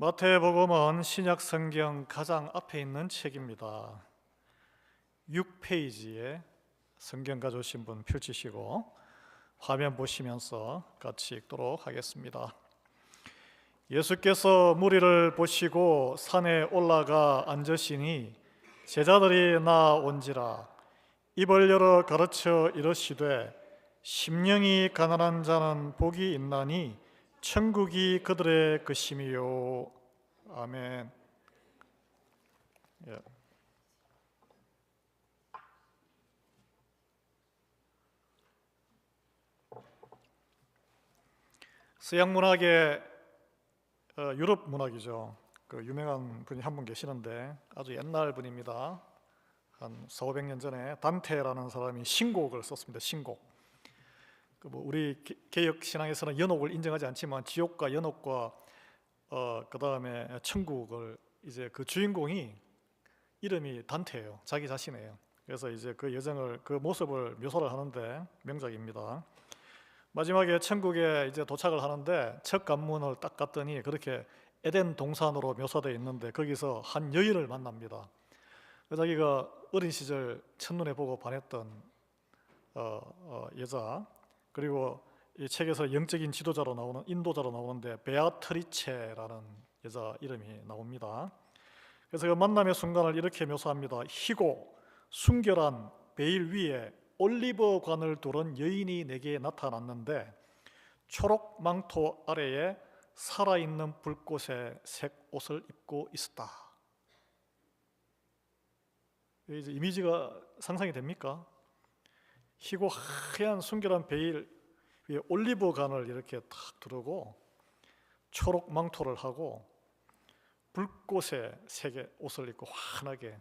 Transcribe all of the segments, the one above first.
마태복음은 신약 성경 가장 앞에 있는 책입니다. 6페이지에 성경 가져오신 분 펼치시고 화면 보시면서 같이 읽도록 하겠습니다. 예수께서 무리를 보시고 산에 올라가 앉으시니 제자들이 나온지라. 입을 열어 가르쳐 이르시되 심령이 가난한 자는 복이 있나니 천국이 그들의 것임이요. 아멘. 예. 서양 문학의 유럽 문학이죠. 그 유명한 분이 한 분 계시는데 아주 옛날 분입니다. 한 400~500년 전에 단테라는 사람이 신곡을 썼습니다. 신곡. 우리 개혁 신앙에서는 연옥을 인정하지 않지만 지옥과 연옥과 그 다음에 천국을 이제 그 주인공이 이름이 단테예요. 자기 자신이에요. 그래서 이제 그 여정을 그 모습을 묘사를 하는데 명작입니다. 마지막에 천국에 이제 도착을 하는데 첫 관문을 딱 갔더니 그렇게 에덴 동산으로 묘사되어 있는데 거기서 한 여인을 만납니다. 자기가 어린 시절 첫눈에 보고 반했던 여자, 그리고 이 책에서 영적인 지도자로 나오는 인도자로 나오는데 베아트리체라는 여자 이름이 나옵니다. 그래서 그 만남의 순간을 이렇게 묘사합니다. 희고 순결한 베일 위에 올리브관을 두른 여인이 내게 나타났는데 초록 망토 아래에 살아있는 불꽃의 색 옷을 입고 있었다. 이제 이미지가 상상이 됩니까? 희고 하얀 순결한 베일 위에 올리브관을 이렇게 탁 두르고 초록 망토를 하고 불꽃의 색의 옷을 입고 환하게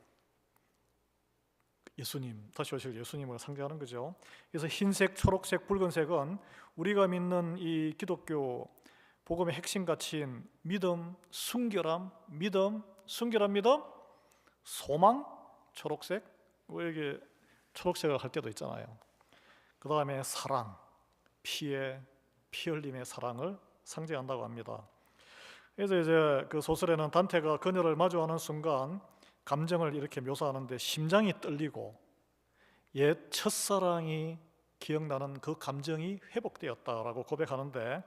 예수님, 다시 오실 예수님을 상징하는 거죠. 그래서 흰색, 초록색, 붉은색은 우리가 믿는 이 기독교 복음의 핵심 가치인 믿음, 순결함, 순결한 믿음, 소망, 초록색, 이게 초록색을 할 때도 있잖아요. 그 다음에 사랑, 피 흘림의 사랑을 상징한다고 합니다. 그래서 이제 그 소설에는 단테가 그녀를 마주하는 순간 감정을 이렇게 묘사하는데 심장이 떨리고 옛 첫사랑이 기억나는 그 감정이 회복되었다라고 고백하는데,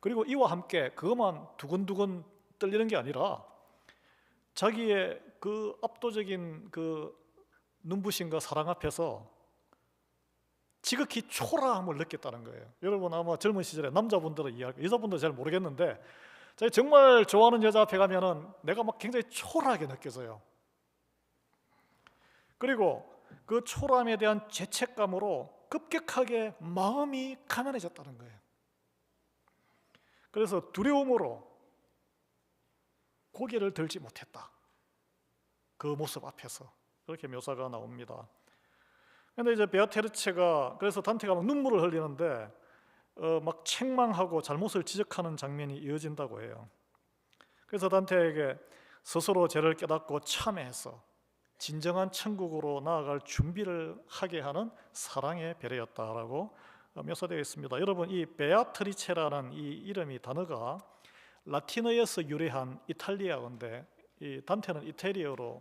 그리고 이와 함께 그것만 두근두근 떨리는 게 아니라 자기의 그 압도적인 그 눈부심과 사랑 앞에서 지극히 초라함을 느꼈다는 거예요. 여러분 아마 젊은 시절에 남자분들은 이해할, 여자분들은 잘 모르겠는데 제가 정말 좋아하는 여자 앞에 가면은 내가 막 굉장히 초라하게 느껴져요. 그리고 그 초라함에 대한 죄책감으로 급격하게 마음이 가난해졌다는 거예요. 그래서 두려움으로 고개를 들지 못했다. 그 모습 앞에서 그렇게 묘사가 나옵니다. 근데 이제 베아테르체가 그래서 단테가 막 눈물을 흘리는데 막 책망하고 잘못을 지적하는 장면이 이어진다고 해요. 그래서 단테에게 스스로 죄를 깨닫고 참회해서 진정한 천국으로 나아갈 준비를 하게 하는 사랑의 배려였다라고 묘사되어 있습니다. 여러분 이 베아트리체라는 이 이름이 단어가 라틴어에서 유래한 이탈리아어인데 이 단테는 이태리어로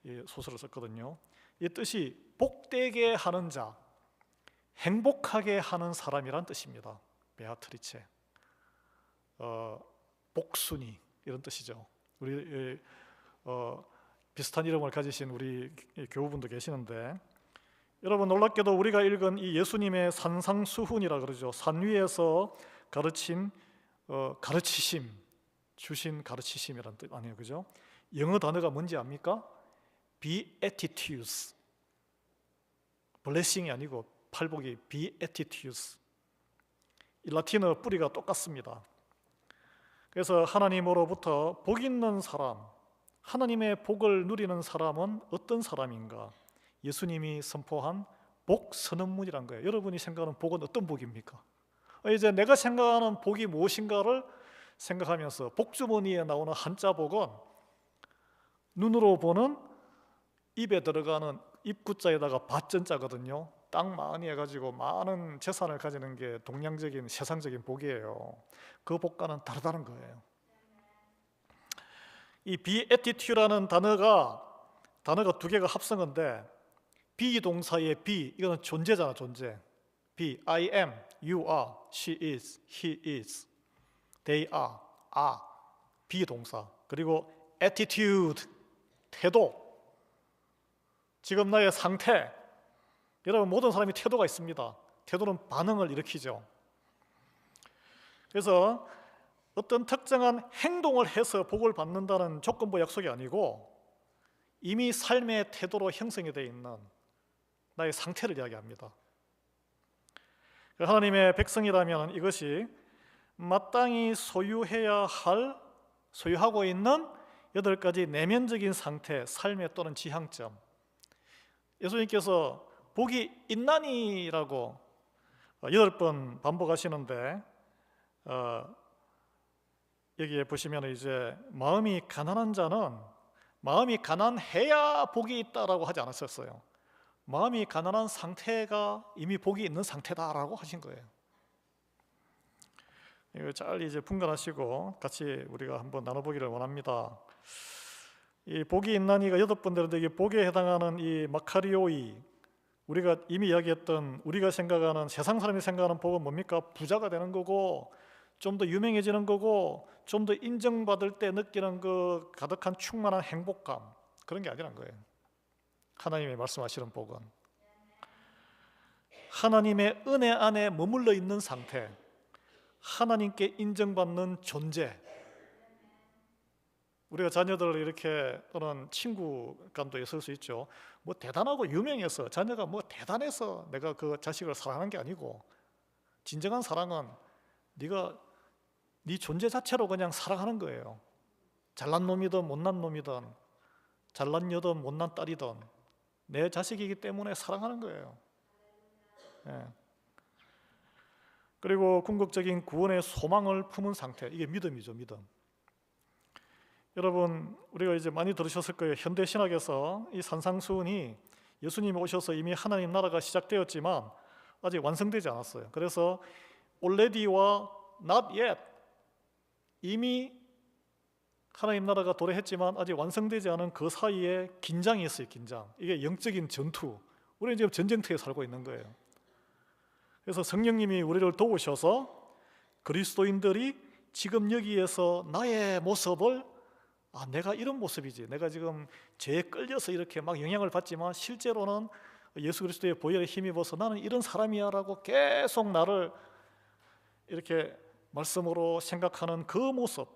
이 소설을 썼거든요. 이 뜻이 복되게 하는 자, 행복하게 하는 사람이란 뜻입니다. 베아트리체, 복순이 이런 뜻이죠. 우리 비슷한 이름을 가지신 우리 교우분도 계시는데, 여러분 놀랍게도 우리가 읽은 이 예수님의 산상수훈이라 그러죠. 산 위에서 가르친 가르치심, 주신 가르치심이란 뜻 아니에요, 그죠? 영어 단어가 뭔지 압니까? beatitudes, blessing이 아니고 팔복이 beatitudes. 이 라틴어 뿌리가 똑같습니다. 그래서 하나님으로부터 복 있는 사람, 하나님의 복을 누리는 사람은 어떤 사람인가? 예수님이 선포한 복 선언문이란 거예요. 여러분이 생각하는 복은 어떤 복입니까? 이제 내가 생각하는 복이 무엇인가를 생각하면서 복주머니에 나오는 한자 복은 눈으로 보는 입에 들어가는 입구자에다가 밭전자거든요. 땅 많이 해가지고 많은 재산을 가지는 게 동양적인 세상적인 복이에요. 그 복과는 다르다는 거예요. 이 be attitude라는 단어가 두 개가 합성어인데 비동사의 be 이거는 존재잖아, 존재. be, I am, you are, she is, he is, they are 비동사. 그리고 attitude 태도. 지금 나의 상태. 여러분 모든 사람이 태도가 있습니다. 태도는 반응을 일으키죠. 그래서 어떤 특정한 행동을 해서 복을 받는다는 조건부 약속이 아니고 이미 삶의 태도로 형성이 되어 있는 나의 상태를 이야기합니다. 하나님의 백성이라면 이것이 마땅히 소유하고 있는 8가지 내면적인 상태, 삶의 또는 지향점. 예수님께서 복이 있나니라고 8번 반복하시는데 여기에 보시면 이제 마음이 가난한 자는 마음이 가난해야 복이 있다라고 하지 않았었어요. 마음이 가난한 상태가 이미 복이 있는 상태다라고 하신 거예요. 이거 잘 이제 분간하시고 같이 우리가 한번 나눠보기를 원합니다. 이 복이 있나니가 8번 되는데 이 복에 해당하는 이 마카리오이, 우리가 이미 이야기했던 우리가 생각하는 세상 사람이 생각하는 복은 뭡니까? 부자가 되는 거고 좀 더 유명해지는 거고 좀 더 인정받을 때 느끼는 그 가득한 충만한 행복감, 그런 게 아니란 거예요. 하나님이 말씀하시는 복은 하나님의 은혜 안에 머물러 있는 상태, 하나님께 인정받는 존재. 우리가 자녀들을 이렇게 또는 친구 간도 있을 수 있죠. 뭐 대단하고 유명해서 자녀가 뭐 대단해서 내가 그 자식을 사랑하는 게 아니고 진정한 사랑은 네가 네 존재 자체로 그냥 사랑하는 거예요. 잘난 놈이든 못난 놈이든 잘난 여든 못난 딸이든 내 자식이기 때문에 사랑하는 거예요. 예. 그리고 궁극적인 구원의 소망을 품은 상태, 이게 믿음이죠, 믿음. 여러분 우리가 이제 많이 들으셨을 거예요. 현대 신학에서 이 산상수훈이 예수님이 오셔서 이미 하나님 나라가 시작되었지만 아직 완성되지 않았어요. 그래서 already와 not yet, 이미 하나님 나라가 도래했지만 아직 완성되지 않은 그 사이에 긴장이 있어요. 긴장. 이게 영적인 전투. 우리는 지금 전쟁터에 살고 있는 거예요. 그래서 성령님이 우리를 도우셔서 그리스도인들이 지금 여기에서 나의 모습을 내가 이런 모습이지, 내가 지금 죄에 끌려서 이렇게 막 영향을 받지만 실제로는 예수 그리스도의 보혈에 힘입어서 나는 이런 사람이야 라고 계속 나를 이렇게 말씀으로 생각하는 그 모습,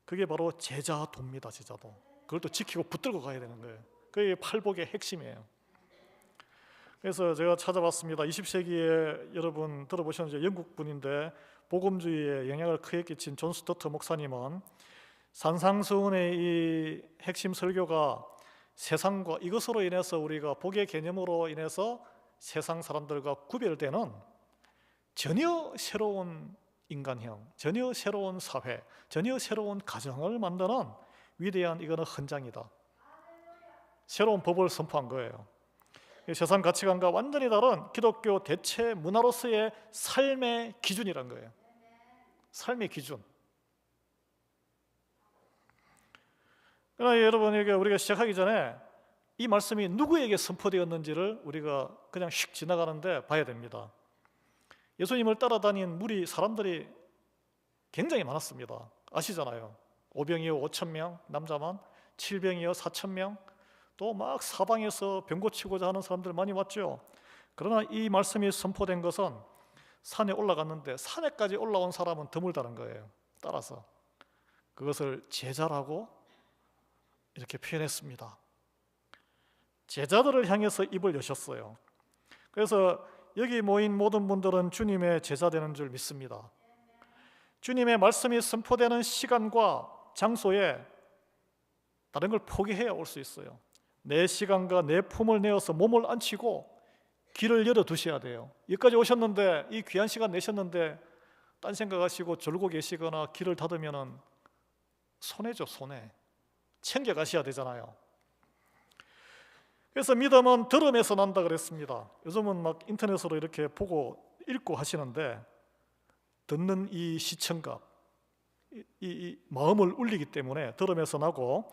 그게 바로 제자도입니다. 제자도. 그걸 또 지키고 붙들고 가야 되는 거예요. 그게 팔복의 핵심이에요. 그래서 제가 찾아봤습니다. 20세기에 여러분 들어보셨는지 영국 분인데 복음주의에 영향을 크게 끼친 존 스토트 목사님은 산상수훈의 이 핵심 설교가 세상과 이것으로 인해서 우리가 복의 개념으로 인해서 세상 사람들과 구별되는 전혀 새로운 인간형, 전혀 새로운 사회, 전혀 새로운 가정을 만드는 위대한 이거는 헌장이다. 새로운 법을 선포한 거예요. 세상 가치관과 완전히 다른 기독교 대체 문화로서의 삶의 기준이란 거예요. 삶의 기준. 그러나 여러분, 우리가 시작하기 전에 이 말씀이 누구에게 선포되었는지를 우리가 그냥 휙 지나가는데 봐야 됩니다. 예수님을 따라다닌 사람들이 굉장히 많았습니다. 아시잖아요. 5병이요 5,000명 남자만, 7병이요 4,000명, 또 막 사방에서 병 고치고자 하는 사람들 많이 왔죠. 그러나 이 말씀이 선포된 것은 산에 올라갔는데 산에까지 올라온 사람은 드물다는 거예요. 따라서 그것을 제자라고 이렇게 표현했습니다. 제자들을 향해서 입을 여셨어요. 그래서 여기 모인 모든 분들은 주님의 제자 되는 줄 믿습니다. 주님의 말씀이 선포되는 시간과 장소에 다른 걸 포기해야 올 수 있어요. 내 시간과 내 품을 내어서 몸을 앉히고 길을 열어두셔야 돼요. 여기까지 오셨는데, 이 귀한 시간 내셨는데 딴 생각하시고 졸고 계시거나 길을 닫으면 손해죠. 손해. 챙겨가셔야 되잖아요. 그래서 믿음은 들음에서 난다 그랬습니다. 요즘은 막 인터넷으로 이렇게 보고 읽고 하시는데 듣는 이 시청각, 이 마음을 울리기 때문에 들음에서 나고,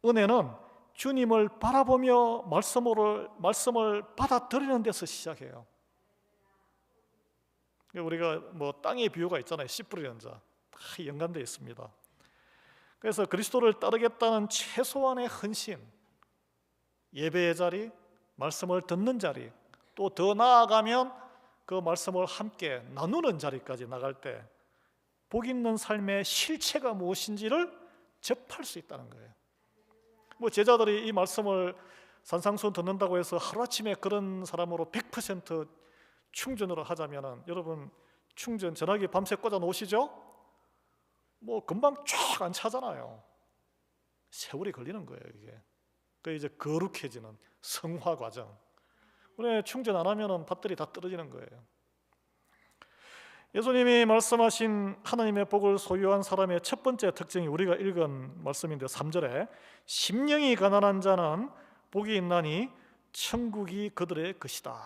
은혜는 주님을 바라보며 말씀을 받아들이는 데서 시작해요. 우리가 뭐 땅의 비유가 있잖아요. 씨 뿌리는 자, 다 연관되어 있습니다. 그래서 그리스도를 따르겠다는 최소한의 헌신, 예배의 자리, 말씀을 듣는 자리, 또 더 나아가면 그 말씀을 함께 나누는 자리까지 나갈 때 복 있는 삶의 실체가 무엇인지를 접할 수 있다는 거예요. 뭐 제자들이 이 말씀을 산상수훈 듣는다고 해서 하루아침에 그런 사람으로 100% 충전으로 하자면은, 여러분 충전 전화기 밤새 꽂아 놓으시죠? 뭐 금방 쫙 안 차잖아요. 세월이 걸리는 거예요. 이게 그 이제 거룩해지는 성화 과정. 우리 충전 안 하면은 배터리 다 떨어지는 거예요. 예수님이 말씀하신 하나님의 복을 소유한 사람의 첫 번째 특징이 우리가 읽은 말씀인데 3절에 심령이 가난한 자는 복이 있나니 천국이 그들의 것이다.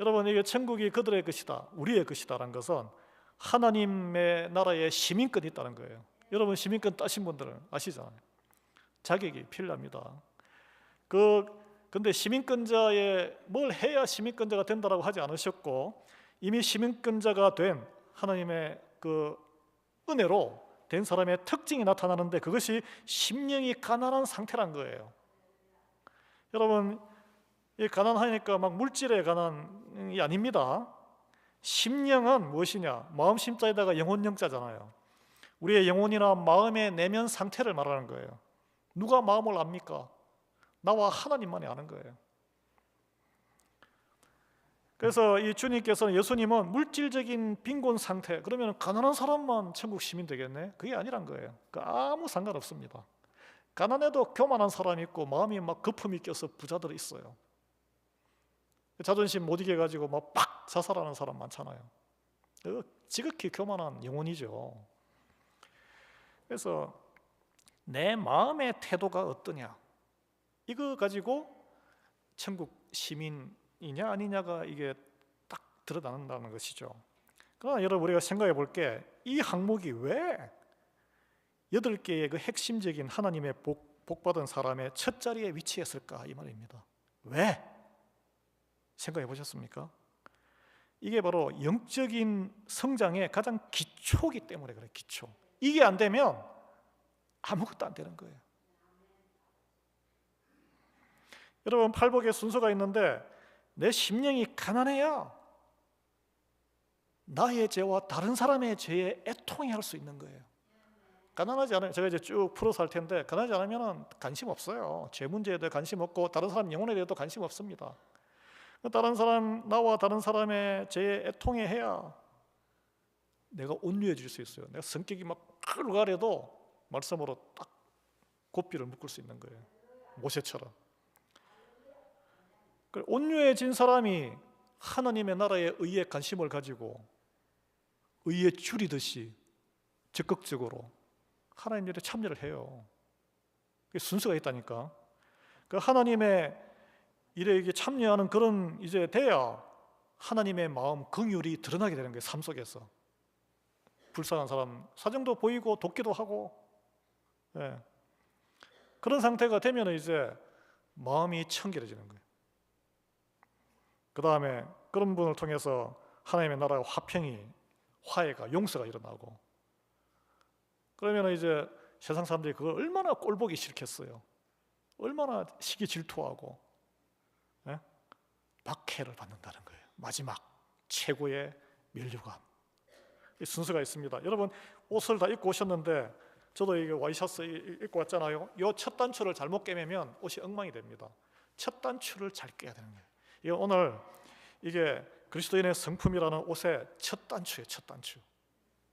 여러분, 이게 천국이 그들의 것이다, 우리의 것이다라는 것은 하나님의 나라에 시민권이 있다는 거예요. 여러분 시민권 따신 분들은 아시잖아요. 자격이 필요합니다. 근데 시민권자에 뭘 해야 시민권자가 된다라고 하지 않으셨고, 이미 시민권자가 된 하나님의 그 은혜로 된 사람의 특징이 나타나는데, 그것이 심령이 가난한 상태란 거예요. 여러분, 이 가난하니까 막 물질의 가난이 아닙니다. 심령은 무엇이냐? 마음 심자에다가 영혼 영자잖아요. 우리의 영혼이나 마음의 내면 상태를 말하는 거예요. 누가 마음을 압니까? 나와 하나님만이 아는 거예요. 그래서 이 주님께서는, 예수님은 물질적인 빈곤 상태, 그러면 가난한 사람만 천국 시민 되겠네? 그게 아니란 거예요. 아무 상관없습니다. 가난해도 교만한 사람이 있고 마음이 막 거품이 껴서 부자들이 있어요. 자존심 못 이겨가지고 막 팍 자살하는 사람 많잖아요. 지극히 교만한 영혼이죠. 그래서 내 마음의 태도가 어떠냐, 이거 가지고 천국 시민이냐 아니냐가 이게 딱 드러난다는 것이죠. 그러나 여러분, 우리가 생각해 볼 게, 이 항목이 왜 8개의 그 핵심적인 하나님의 복받은 사람의 첫 자리에 위치했을까, 이 말입니다. 왜? 생각해 보셨습니까? 이게 바로 영적인 성장의 가장 기초이기 때문에 그래요. 기초. 이게 안 되면 아무것도 안 되는 거예요. 여러분, 팔복의 순서가 있는데, 내 심령이 가난해야 나의 죄와 다른 사람의 죄에 애통해 할 수 있는 거예요. 가난하지 않으면, 제가 이제 쭉 풀어서 할 텐데, 가난하지 않으면 관심 없어요. 죄 문제에 대해 관심 없고 다른 사람 영혼에 대해도 관심 없습니다. 다른 사람, 나와 다른 사람의 죄에 애통해 해야 내가 온유해질 수 있어요. 내가 성격이 막 끌가래도 말씀으로 딱 고삐를 묶을 수 있는 거예요. 모세처럼. 온유해진 사람이 하나님의 나라의 의에 관심을 가지고 의에 줄이듯이 적극적으로 하나님 일에 참여를 해요. 그게 순서가 있다니까. 그 하나님의 일에 참여하는 그런 이제 돼야 하나님의 마음, 긍휼이 드러나게 되는 거예요. 삶 속에서 불쌍한 사람 사정도 보이고 돕기도 하고, 예. 그런 상태가 되면 이제 마음이 청결해지는 거예요. 그 다음에 그런 분을 통해서 하나님의 나라의 화평이, 화해가, 용서가 일어나고, 그러면 이제 세상 사람들이 그걸 얼마나 꼴보기 싫겠어요. 얼마나 시기 질투하고, 예? 박해를 받는다는 거예요. 마지막 최고의 면류관. 이 순서가 있습니다. 여러분, 옷을 다 입고 오셨는데, 저도 이게 와이셔츠 입고 왔잖아요. 이 첫 단추를 잘못 깨매면 옷이 엉망이 됩니다. 첫 단추를 잘 깨야 되는 거예요. 이게 오늘 이게 그리스도인의 성품이라는 옷의 첫 단추예요. 첫 단추.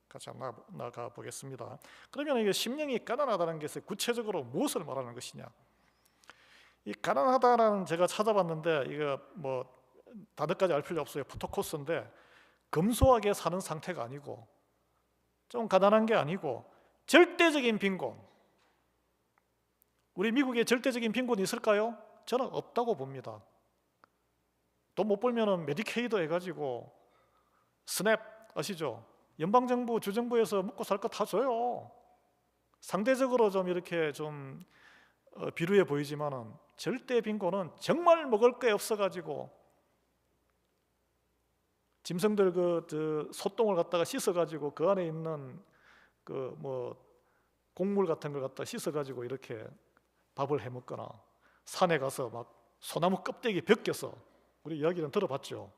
같이 한번 나가 보겠습니다. 그러면 이게 심령이 가난하다는 것이 구체적으로 무엇을 말하는 것이냐? 이 가난하다라는, 제가 찾아봤는데 이거 뭐 단어까지 알 필요 없어요. 포토코스인데, 검소하게 사는 상태가 아니고, 좀 가난한 게 아니고 절대적인 빈곤. 우리 미국에 절대적인 빈곤이 있을까요? 저는 없다고 봅니다. 돈 못 벌면은 메디케이드 해가지고 스냅 아시죠? 연방정부, 주정부에서 먹고 살 거 다 줘요. 상대적으로 좀 이렇게 좀 비루해 보이지만은 절대 빈곤은 정말 먹을 게 없어가지고 짐승들 소똥을 갖다가 씻어가지고 그 안에 있는 그 뭐 곡물 같은 걸 갖다 씻어가지고 이렇게 밥을 해 먹거나 산에 가서 막 소나무 껍데기 벗겨서 우리 이야기는 들어봤죠.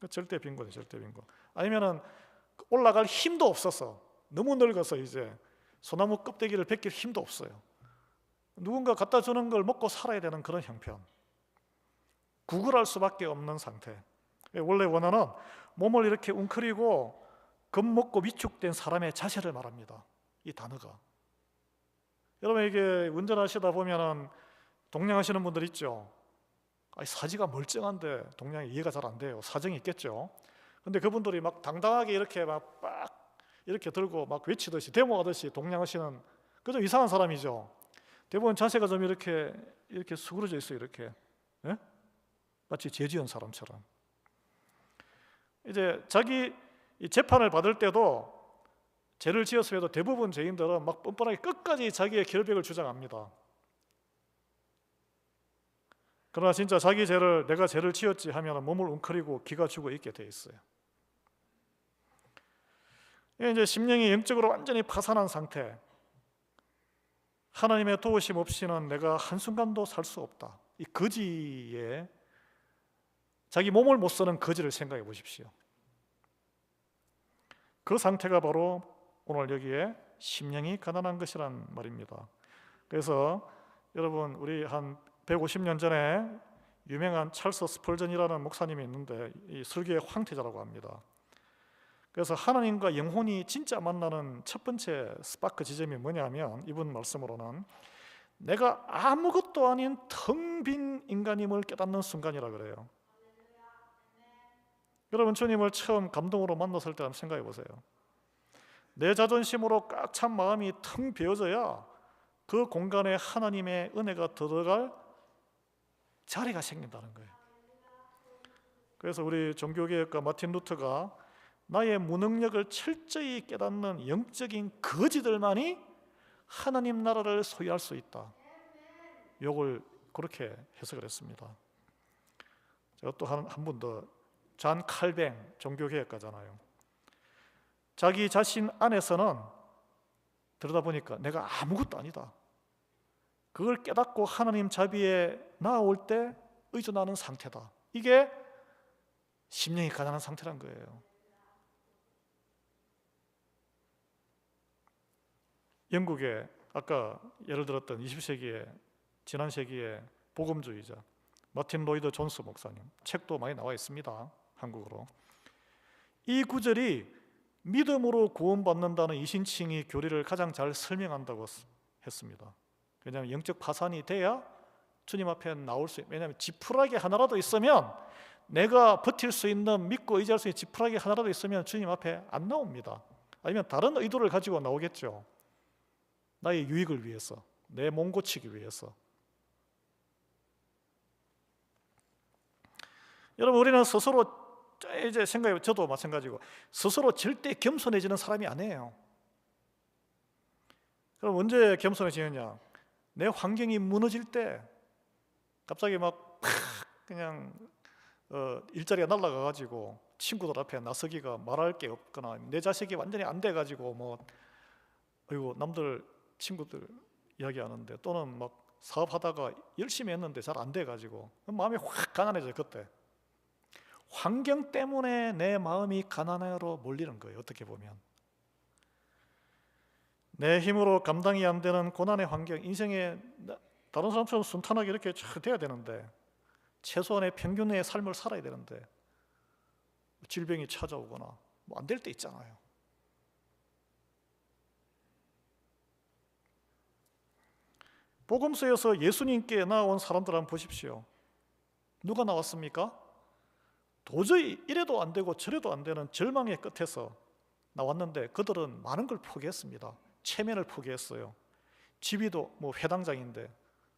절대 빈곤이 절대 빈곤. 아니면은 올라갈 힘도 없어서 너무 늙어서 이제 소나무 껍데기를 벗길 힘도 없어요. 누군가 갖다 주는 걸 먹고 살아야 되는 그런 형편. 구걸할 수밖에 없는 상태. 원래 원어는 몸을 이렇게 웅크리고 겁먹고 위축된 사람의 자세를 말합니다. 이 단어가. 여러분 이게 운전하시다 보면은 동냥하시는 분들 있죠. 아니, 사지가 멀쩡한데 동냥이 이해가 잘 안 돼요. 사정이 있겠죠. 근데 그분들이 막 당당하게 이렇게 막 이렇게 들고 막 외치듯이 데모하듯이 동냥하시는 그 좀 이상한 사람이죠. 대부분 자세가 좀 이렇게 수그러져 있어요. 이렇게 예? 마치 죄 지은 사람처럼. 이제 자기 이 재판을 받을 때도 죄를 지었음에도 대부분 죄인들은 막 뻔뻔하게 끝까지 자기의 결백을 주장합니다. 그러나 진짜 자기 죄를 내가 죄를 지었지 하면 몸을 웅크리고 기가 죽어 있게 돼 있어요. 이제 심령이 영적으로 완전히 파산한 상태. 하나님의 도우심 없이는 내가 한순간도 살 수 없다. 이 거지에 자기 몸을 못 쓰는 거지를 생각해 보십시오. 그 상태가 바로 오늘 여기에 심령이 가난한 것이란 말입니다. 그래서 여러분 우리 한 150년 전에 유명한 찰스 스펄전이라는 목사님이 있는데 이 설교의 황태자라고 합니다. 그래서 하나님과 영혼이 진짜 만나는 첫 번째 스파크 지점이 뭐냐면 이분 말씀으로는 내가 아무것도 아닌 텅 빈 인간임을 깨닫는 순간이라 그래요. 여러분 주님을 처음 감동으로 만났을 때 한번 생각해 보세요. 내 자존심으로 꽉 찬 마음이 텅 비어져야 그 공간에 하나님의 은혜가 들어갈 자리가 생긴다는 거예요. 그래서 우리 종교개혁가 마틴 루터가 나의 무능력을 철저히 깨닫는 영적인 거지들만이 하나님 나라를 소유할 수 있다. 이걸 그렇게 해석을 했습니다. 제가 또 한 분 더, 잔 칼뱅 종교개혁가잖아요. 자기 자신 안에서는 들여다보니까 내가 아무것도 아니다. 그걸 깨닫고 하나님 자비에 나아올 때 의존하는 상태다. 이게 심령이 가난한 상태란 거예요. 영국의 아까 예를 들었던 20세기의 지난 세기의 복음주의자 마틴 로이드 존스 목사님 책도 많이 나와 있습니다. 한국어로. 이 구절이 믿음으로 구원받는다는 이신칭의 교리를 가장 잘 설명한다고 했습니다. 왜냐하면 영적 파산이 돼야 주님 앞에 나올 수 있어요. 왜냐하면 지푸라기 하나라도 있으면 내가 버틸 수 있는 믿고 의지할 수 있는 지푸라기 하나라도 있으면 주님 앞에 안 나옵니다. 아니면 다른 의도를 가지고 나오겠죠. 나의 유익을 위해서, 내 몸 고치기 위해서. 여러분 우리는 스스로 이제 생각해, 저도 마찬가지고 스스로 절대 겸손해지는 사람이 아니에요. 그럼 언제 겸손해지느냐? 내 환경이 무너질 때 갑자기 막 그냥 일자리가 날아가가지고 친구들 앞에 나서기가 말할 게 없거나 내 자식이 완전히 안 돼가지고 뭐 아이고 남들 친구들 이야기하는데 또는 막 사업하다가 열심히 했는데 잘 안 돼가지고 마음이 확 가난해져요. 그때 환경 때문에 내 마음이 가난하로 몰리는 거예요. 어떻게 보면 내 힘으로 감당이 안 되는 고난의 환경, 인생에 다른 사람처럼 순탄하게 이렇게 잘 돼야 되는데 최소한의 평균의 삶을 살아야 되는데 질병이 찾아오거나 뭐 안 될 때 있잖아요. 복음서에서 예수님께 나온 사람들 한번 보십시오. 누가 나왔습니까? 도저히 이래도 안 되고 저래도 안 되는 절망의 끝에서 나왔는데 그들은 많은 걸 포기했습니다. 체면을 포기했어요. 집이도 뭐 회당장인데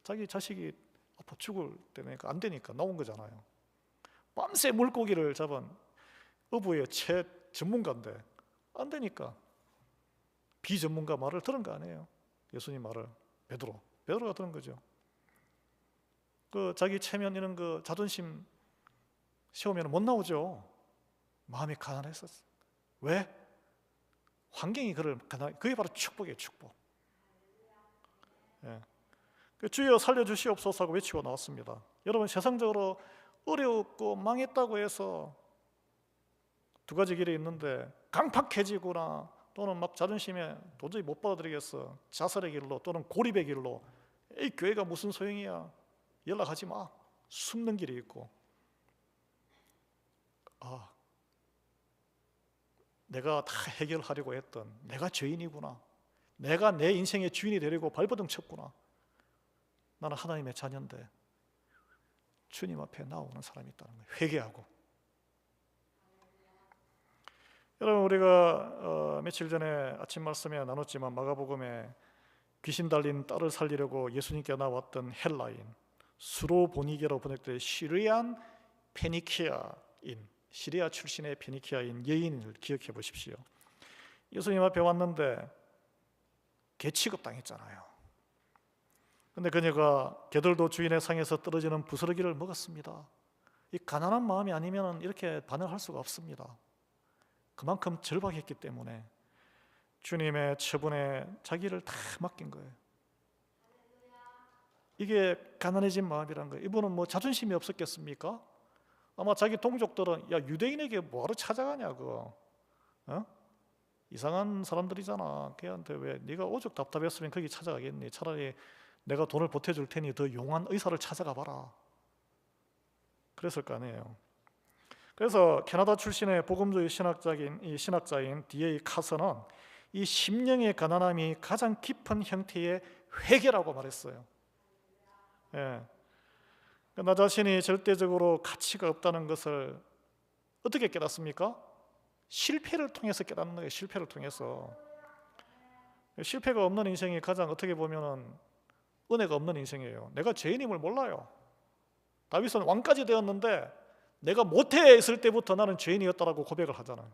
자기 자식이 아파 죽을 때니까 안 되니까 나온 거잖아요. 밤새 물고기를 잡은 어부의 전문가인데 안 되니까 비전문가 말을 들은 거 아니에요. 예수님 말을 베드로가 들은 거죠. 그 자기 체면 이런 그 자존심 세우면 못 나오죠. 마음이 가난했었어. 왜? 환경이 그를 그게 바로 축복이에요. 축복. 예. 주여 살려주시옵소서 하고 외치고 나왔습니다. 여러분, 세상적으로 어렵고 망했다고 해서 두 가지 길이 있는데, 강팍해지거나 또는 막 자존심에 도저히 못 받아들이겠어, 자살의 길로 또는 고립의 길로, 이 교회가 무슨 소용이야, 연락하지 마, 숨는 길이 있고, 내가 다 해결하려고 했던, 내가 죄인이구나, 내가 내 인생의 주인이 되려고 발버둥 쳤구나, 나는 하나님의 자녀인데 주님 앞에 나오는 사람이 있다는 거예요. 회개하고. 여러분, 우리가 며칠 전에 아침 말씀에 나눴지만 마가복음에 귀신 달린 딸을 살리려고 예수님께 나왔던 헬라인, 수로보니게로 번역된 시리안 페니키아인, 시리아 출신의 페니키아인 여인을 기억해 보십시오. 예수님 앞에 왔는데 개취급 당했잖아요. 근데 그녀가 개들도 주인의 상에서 떨어지는 부스러기를 먹었습니다. 이 가난한 마음이 아니면 이렇게 반응할 수가 없습니다. 그만큼 절박했기 때문에 주님의 처분에 자기를 다 맡긴 거예요. 이게 가난해진 마음이란 거예요. 이분은 뭐 자존심이 없었겠습니까? 아마 자기 동족들은, 야, 유대인에게 뭐하러 찾아가냐고, 이상한 사람들이잖아, 걔한테 왜 네가 오죽 답답했으면 거기 찾아가겠니, 차라리 내가 돈을 보태줄 테니 더 용한 의사를 찾아가 봐라, 그랬을 거 아니에요. 그래서 캐나다 출신의 복음주의 신학자인 D.A. 카서는 이 심령의 가난함이 가장 깊은 형태의 회개라고 말했어요. 예. 나 자신이 절대적으로 가치가 없다는 것을 어떻게 깨닫습니까? 실패를 통해서 깨닫는 거예요. 실패를 통해서. 실패가 없는 인생이 가장 어떻게 보면은 은혜가 없는 인생이에요. 내가 죄인임을 몰라요. 다윗은 왕까지 되었는데 내가 모태했을 때부터 나는 죄인이었다라고 고백을 하잖아요.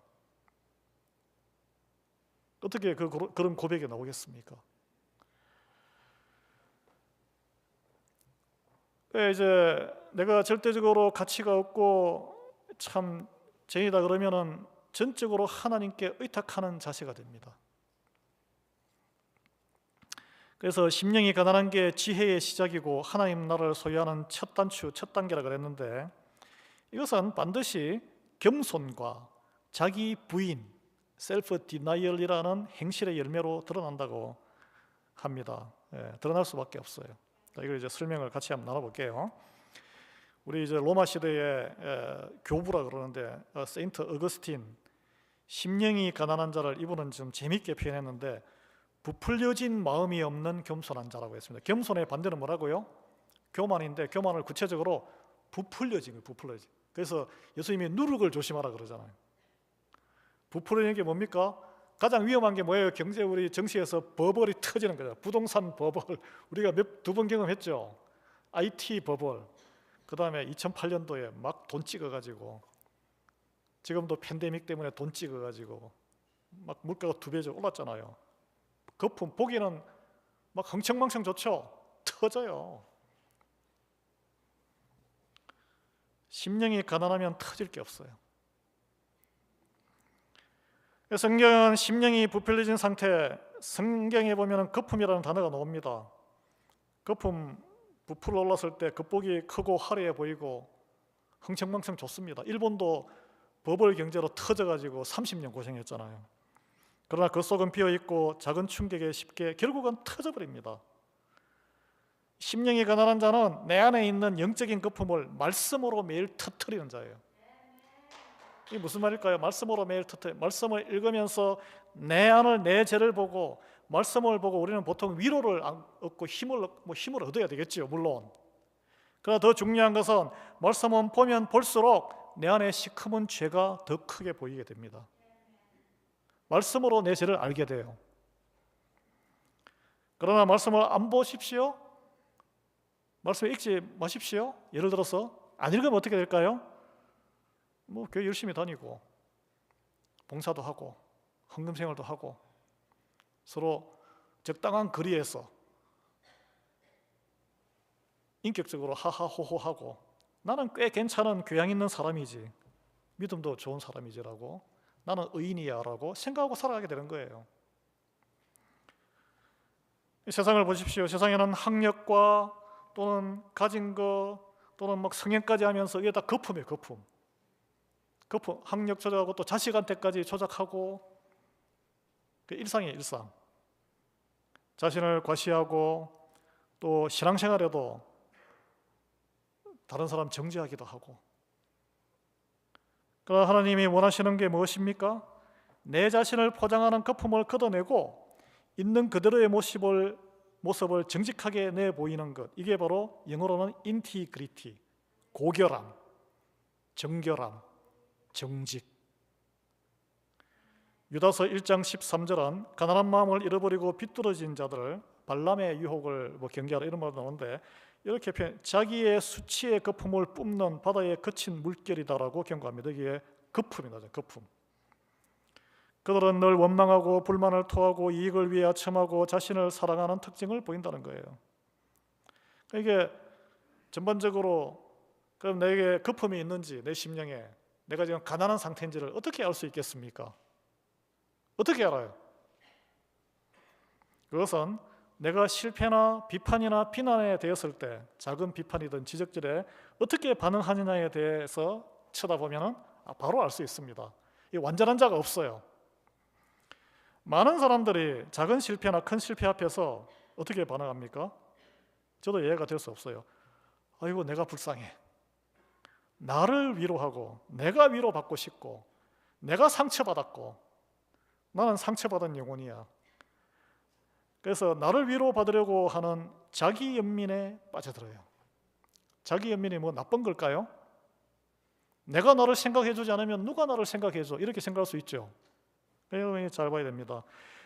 어떻게 그런 고백이 나오겠습니까? 이제 내가 절대적으로 가치가 없고 참 죄인이다 그러면은 전적으로 하나님께 의탁하는 자세가 됩니다. 그래서 심령이 가난한 게 지혜의 시작이고 하나님 나라를 소유하는 첫 단계라 그랬는데, 이것은 반드시 겸손과 자기 부인, 셀프 디나이얼이라는 행실의 열매로 드러난다고 합니다. 드러날 수밖에 없어요. 이걸 이제 설명을 같이 한번 나눠볼게요. 우리 이제 로마 시대의 교부라 그러는데, 세인트 어거스틴, 심령이 가난한 자를 이분은 좀 재밌게 표현했는데 부풀려진 마음이 없는 겸손한 자라고 했습니다. 겸손의 반대는 뭐라고요? 교만인데, 교만을 구체적으로 부풀려진 거예요. 부풀려진. 그래서 예수님이 누룩을 조심하라 그러잖아요. 부풀려진 게 뭡니까? 가장 위험한 게 뭐예요? 우리 정치에서 버벌이 터지는 거죠. 부동산 버벌, 우리가 두 번 경험했죠. IT 버벌, 그 다음에 2008년도에 막 돈 찍어가지고, 지금도 팬데믹 때문에 돈 찍어가지고 막 물가가 2배 올랐잖아요. 거품 보기는 막 흥청망청 좋죠. 터져요. 심령이 가난하면 터질 게 없어요. 성경은 심령이 부풀려진 상태, 성경에 보면 거품이라는 단어가 나옵니다. 거품 부풀어 올랐을 때 겉보기 크고 화려해 보이고 흥청망청 좋습니다. 일본도 버블 경제로 터져가지고 30년 고생했잖아요. 그러나 그 속은 비어있고 작은 충격에 쉽게 결국은 터져버립니다. 심령이 가난한 자는 내 안에 있는 영적인 거품을 말씀으로 매일 터뜨리는 자예요. 이게 무슨 말일까요? 말씀으로 매일 터뜨려. 말씀을 읽으면서 내 안을, 내 죄를 보고, 말씀을 보고 우리는 보통 위로를 얻고 힘을 얻어야 되겠죠, 물론. 그러나 더 중요한 것은 말씀은 보면 볼수록 내 안에 시커먼 죄가 더 크게 보이게 됩니다. 말씀으로 내 죄를 알게 돼요. 그러나 말씀을 안 보십시오. 말씀을 읽지 마십시오. 예를 들어서 안 읽으면 어떻게 될까요? 교회 열심히 다니고 봉사도 하고 헌금 생활도 하고 서로 적당한 거리에서 인격적으로 하하호호하고 나는 꽤 괜찮은 교양 있는 사람이지, 믿음도 좋은 사람이지라고, 나는 의인이야 라고 생각하고 살아가게 되는 거예요. 세상을 보십시오. 세상에는 학력과 또는 가진 거 또는 막 성형까지 하면서 이게 다 거품이에요. 거품. 학력 조작하고 또 자식한테까지 조작하고, 그 일상이에요. 일상. 자신을 과시하고 또 신앙생활에도 다른 사람 정죄하기도 하고. 그러나 하나님이 원하시는 게 무엇입니까? 내 자신을 포장하는 거품을 걷어내고 있는 그대로의 모습을 정직하게 내보이는 것, 이게 바로 영어로는 인티그리티, 고결함, 정결함, 정직. 유다서 1장 13절은 가난한 마음을 잃어버리고 비뚤어진 자들, 발람의 유혹을 경계하라 이런 말도 나오는데, 이렇게 표현, 자기의 수치의 거품을 뿜는 바다의 거친 물결이다라고 경고합니다. 이게 거품이다. 거품. 그들은 늘 원망하고 불만을 토하고 이익을 위해 아첨하고 자신을 사랑하는 특징을 보인다는 거예요. 이게 전반적으로 그럼 내게 거품이 있는지, 내 심령에 내가 지금 가난한 상태인지를 어떻게 알 수 있겠습니까? 어떻게 알아요? 그것은 내가 실패나 비판이나 비난에 대했을 때, 작은 비판이든 지적질에 어떻게 반응하느냐에 대해서 쳐다보면 바로 알 수 있습니다. 이 완전한 자가 없어요. 많은 사람들이 작은 실패나 큰 실패 앞에서 어떻게 반응합니까? 저도 이해가 될 수 없어요. 아이고, 내가 불쌍해. 나를 위로하고 내가 위로받고 싶고 내가 상처받았고 나는 상처받은 영혼이야. 그래서 나를 위로받으려고 하는 자기 연민에 빠져들어요. 자기 연민이 뭐 나쁜 걸까요? 내가 나를 생각해 주지 않으면 누가 나를 생각해 줘? 이렇게 생각할 수 있죠. 여러분이 잘 봐야 됩니다.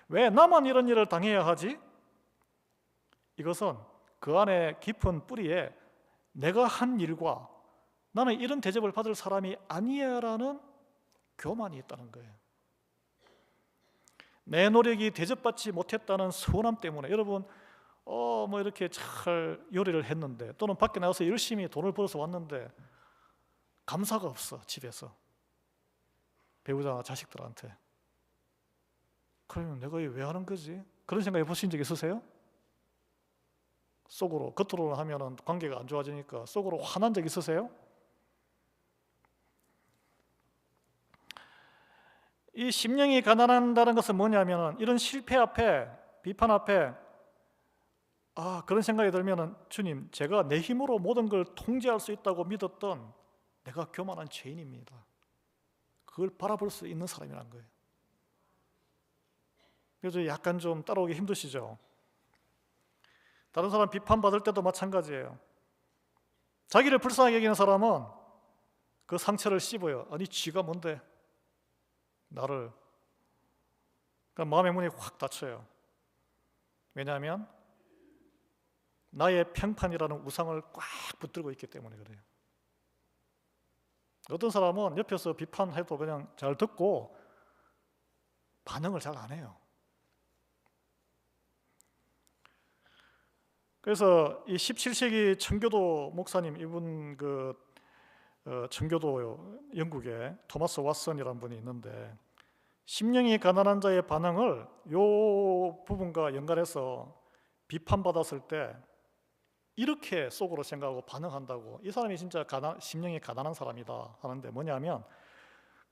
왜 나만 이런 일을 당해야 하지? 이것은 그 안에 깊은 뿌리에 내가 한 일과 나는 이런 대접을 받을 사람이 아니야라는 교만이 있다는 거예요. 내 노력이 대접받지 못했다는 서운함 때문에, 여러분 뭐 이렇게 잘 요리를 했는데 또는 밖에 나가서 열심히 돈을 벌어서 왔는데 감사가 없어. 집에서 배우자나 자식들한테. 그러면 내가 왜 하는 거지? 그런 생각 해보신 적 있으세요? 속으로, 겉으로는 하면 관계가 안 좋아지니까 속으로 화난 적 있으세요? 이 심령이 가난한다는 것은 뭐냐면, 이런 실패 앞에, 비판 앞에 그런 생각이 들면, 주님, 제가 내 힘으로 모든 걸 통제할 수 있다고 믿었던 내가 교만한 죄인입니다. 그걸 바라볼 수 있는 사람이란 거예요. 그래서 약간 좀 따라오기 힘드시죠? 다른 사람 비판받을 때도 마찬가지예요. 자기를 불쌍하게 여기는 사람은 그 상처를 씹어요. 아니, 쥐가 뭔데? 나를. 그러니까 마음의 문이 확 닫혀요. 왜냐하면 나의 평판이라는 우상을 꽉 붙들고 있기 때문에 그래요. 어떤 사람은 옆에서 비판해도 그냥 잘 듣고 반응을 잘 안 해요. 그래서 이 17세기 청교도 목사님, 이분 청교도 영국에 토마스 왓슨이라는 분이 있는데, 심령이 가난한 자의 반응을 이 부분과 연관해서 비판받았을 때 이렇게 속으로 생각하고 반응한다고, 이 사람이 진짜 심령이 가난한 사람이다 하는데, 뭐냐면,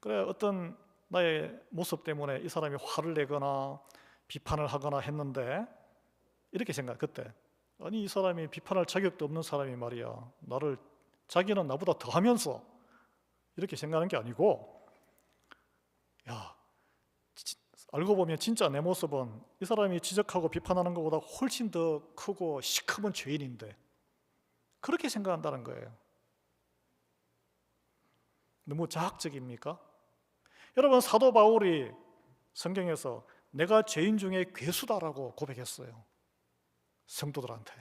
그래, 어떤 나의 모습 때문에 이 사람이 화를 내거나 비판을 하거나 했는데 이렇게 생각, 그때 아니, 이 사람이 비판할 자격도 없는 사람이 말이야, 나를, 자기는 나보다 더 하면서, 이렇게 생각하는 게 아니고, 야, 알고 보면 진짜 내 모습은 이 사람이 지적하고 비판하는 것보다 훨씬 더 크고 시커먼 죄인인데, 그렇게 생각한다는 거예요. 너무 자학적입니까? 여러분, 사도 바울이 성경에서 내가 죄인 중에 괴수다라고 고백했어요. 성도들한테.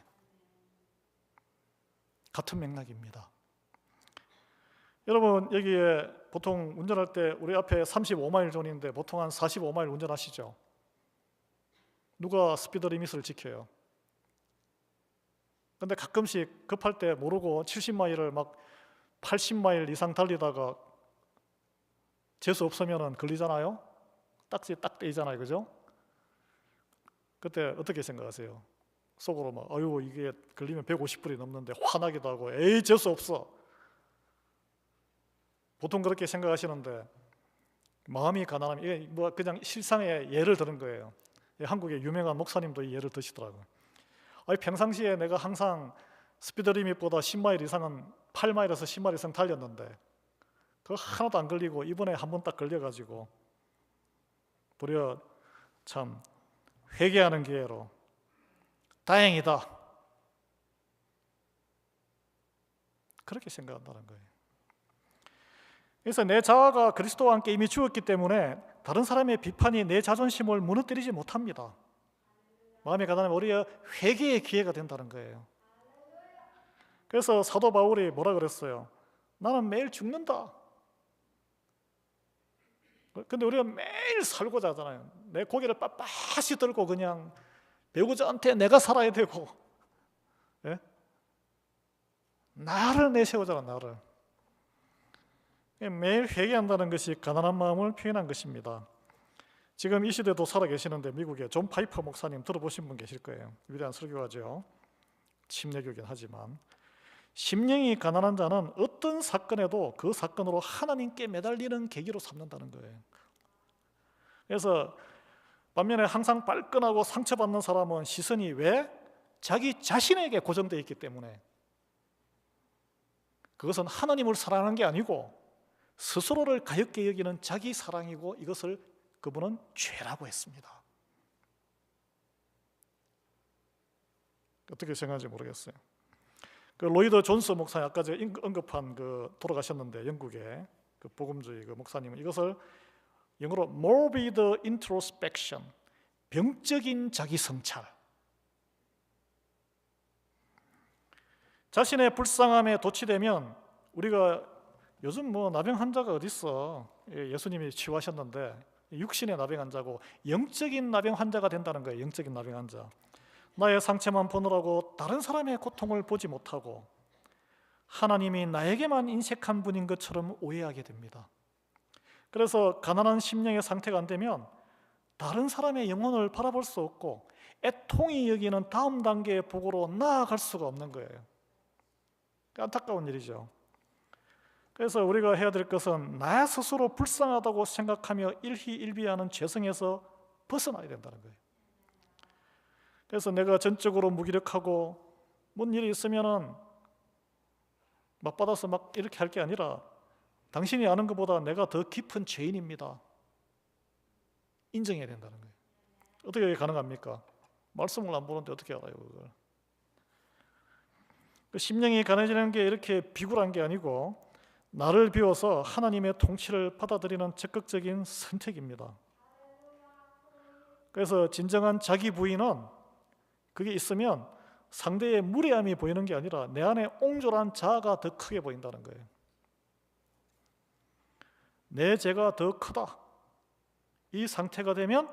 같은 맥락입니다. 여러분 여기에 보통 운전할 때 우리 앞에 35마일 존인데 보통 한 45마일 운전하시죠? 누가 스피드 리밋을 지켜요? 근데 가끔씩 급할 때 모르고 70마일을 막 80마일 이상 달리다가 재수 없으면 걸리잖아요? 딱지 딱 떼이잖아요, 그죠? 그때 어떻게 생각하세요? 속으로 막 아유 이게 걸리면 150불이 넘는데 화나기도 하고 에이 재수 없어. 보통 그렇게 생각하시는데 마음이 가난하면 이게 뭐 그냥 실상의 예를 드는 거예요. 한국의 유명한 목사님도 이 예를 드시더라고요. 아니 평상시에 내가 항상 스피드 리밋보다 10마일 이상은 8마일에서 10마일 이상 달렸는데 그거 하나도 안 걸리고 이번에 한 번 딱 걸려가지고 도리어 참 회개하는 기회로 다행이다 그렇게 생각한다는 거예요. 그래서 내 자아가 그리스도와 함께 이미 죽었기 때문에 다른 사람의 비판이 내 자존심을 무너뜨리지 못합니다. 마음이 가난하면 오히려 회개의 기회가 된다는 거예요. 그래서 사도 바울이 뭐라 그랬어요? 나는 매일 죽는다. 근데 우리가 매일 살고자 하잖아요. 내 고개를 빳빳이 들고 그냥 배우자한테 내가 살아야 되고, 예? 나를 내세우잖아, 나를. 매일 회개한다는 것이 가난한 마음을 표현한 것입니다. 지금 이 시대도 살아계시는데 미국의 존 파이퍼 목사님 들어보신 분 계실 거예요. 위대한 설교가죠. 침례교긴 하지만 심령이 가난한 자는 어떤 사건에도 그 사건으로 하나님께 매달리는 계기로 삼는다는 거예요. 그래서 반면에 항상 발끈하고 상처받는 사람은 시선이 왜? 자기 자신에게 고정되어 있기 때문에. 그것은 하나님을 사랑하는 게 아니고 스스로를 가엾게 여기는 자기 사랑이고 이것을 그분은 죄라고 했습니다. 어떻게 생각하는지 모르겠어요. 그 로이드 존스 목사님 아까 제가 언급한 그 돌아가셨는데 영국의 그 복음주의 그 목사님은 이것을 영어로 morbid introspection, 병적인 자기 성찰. 자신의 불쌍함에 도취되면 우리가 요즘 뭐 나병 환자가 어디 있어? 예수님이 치유하셨는데 육신의 나병 환자고 영적인 나병 환자가 된다는 거예요. 영적인 나병 환자. 나의 상처만 보느라고 다른 사람의 고통을 보지 못하고 하나님이 나에게만 인색한 분인 것처럼 오해하게 됩니다. 그래서 가난한 심령의 상태가 안 되면 다른 사람의 영혼을 바라볼 수 없고 애통이 여기는 다음 단계의 복으로 나아갈 수가 없는 거예요. 안타까운 일이죠. 그래서 우리가 해야 될 것은 나 스스로 불쌍하다고 생각하며 일희일비하는 죄성에서 벗어나야 된다는 거예요. 그래서 내가 전적으로 무기력하고 뭔 일이 있으면은 맞받아서 막 이렇게 할 게 아니라 당신이 아는 것보다 내가 더 깊은 죄인입니다. 인정해야 된다는 거예요. 어떻게 가능합니까? 말씀을 안 보는데 어떻게 알아요, 그걸? 심령이 가난해지는 게 이렇게 비굴한 게 아니고 나를 비워서 하나님의 통치를 받아들이는 적극적인 선택입니다. 그래서 진정한 자기 부인은 그게 있으면 상대의 무례함이 보이는 게 아니라 내 안에 옹졸한 자아가 더 크게 보인다는 거예요. 내 죄가 더 크다. 이 상태가 되면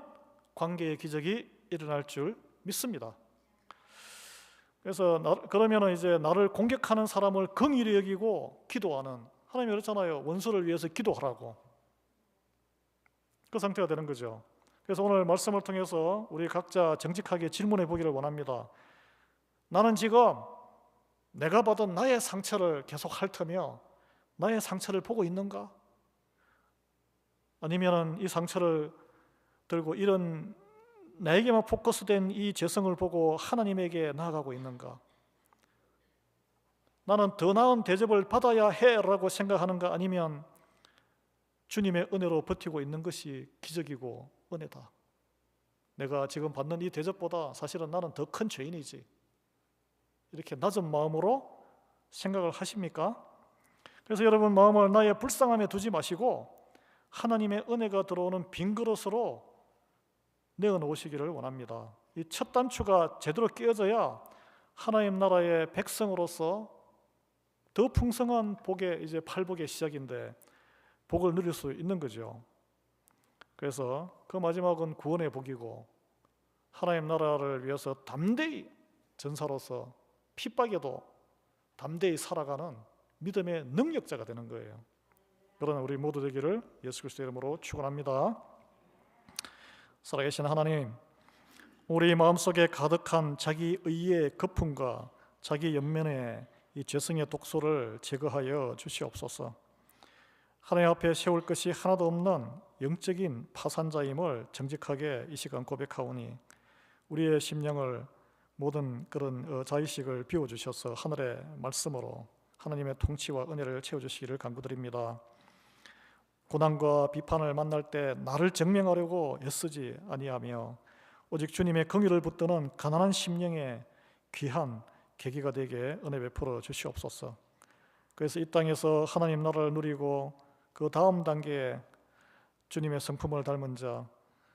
관계의 기적이 일어날 줄 믿습니다. 그래서 그러면 이제 나를 공격하는 사람을 긍휼히 여기고 기도하는, 하나님이 그렇잖아요. 원수를 위해서 기도하라고. 그 상태가 되는 거죠. 그래서 오늘 말씀을 통해서 우리 각자 정직하게 질문해 보기를 원합니다. 나는 지금 내가 받은 나의 상처를 계속 핥으며 나의 상처를 보고 있는가? 아니면 이 상처를 들고 이런 나에게만 포커스된 이 죄성을 보고 하나님에게 나아가고 있는가? 나는 더 나은 대접을 받아야 해라고 생각하는가? 아니면 주님의 은혜로 버티고 있는 것이 기적이고 은혜다. 내가 지금 받는 이 대접보다 사실은 나는 더 큰 죄인이지. 이렇게 낮은 마음으로 생각을 하십니까? 그래서 여러분 마음을 나의 불쌍함에 두지 마시고 하나님의 은혜가 들어오는 빈 그릇으로 내어놓으시기를 원합니다. 이 첫 단추가 제대로 끼어져야 하나님 나라의 백성으로서 더 풍성한 복의 이제 팔복의 시작인데 복을 누릴 수 있는 거죠. 그래서 그 마지막은 구원의 복이고 하나님 나라를 위해서 담대히 전사로서 핍박에도 담대히 살아가는 믿음의 능력자가 되는 거예요. 그러나 우리 모두 되기를 예수 그리스도의 이름으로 축원합니다. 살아계신 하나님, 우리 마음속에 가득한 자기 의의 거품과 자기 연면의 이 죄성의 독소를 제거하여 주시옵소서. 하나님 앞에 세울 것이 하나도 없는 영적인 파산자임을 정직하게 이 시간 고백하오니 우리의 심령을 모든 그런 자의식을 비워주셔서 하늘의 말씀으로 하나님의 통치와 은혜를 채워주시기를 간구드립니다. 고난과 비판을 만날 때 나를 증명하려고 애쓰지 아니하며 오직 주님의 긍휼을 붙드는 가난한 심령의 귀한 계기가 되게 은혜 베풀어 주시옵소서. 그래서 이 땅에서 하나님 나라를 누리고 그 다음 단계에 주님의 성품을 닮은 자,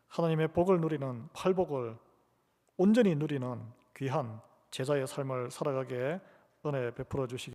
하나님의 복을 누리는 팔복을 온전히 누리는 귀한 제자의 삶을 살아가게 은혜 베풀어 주시기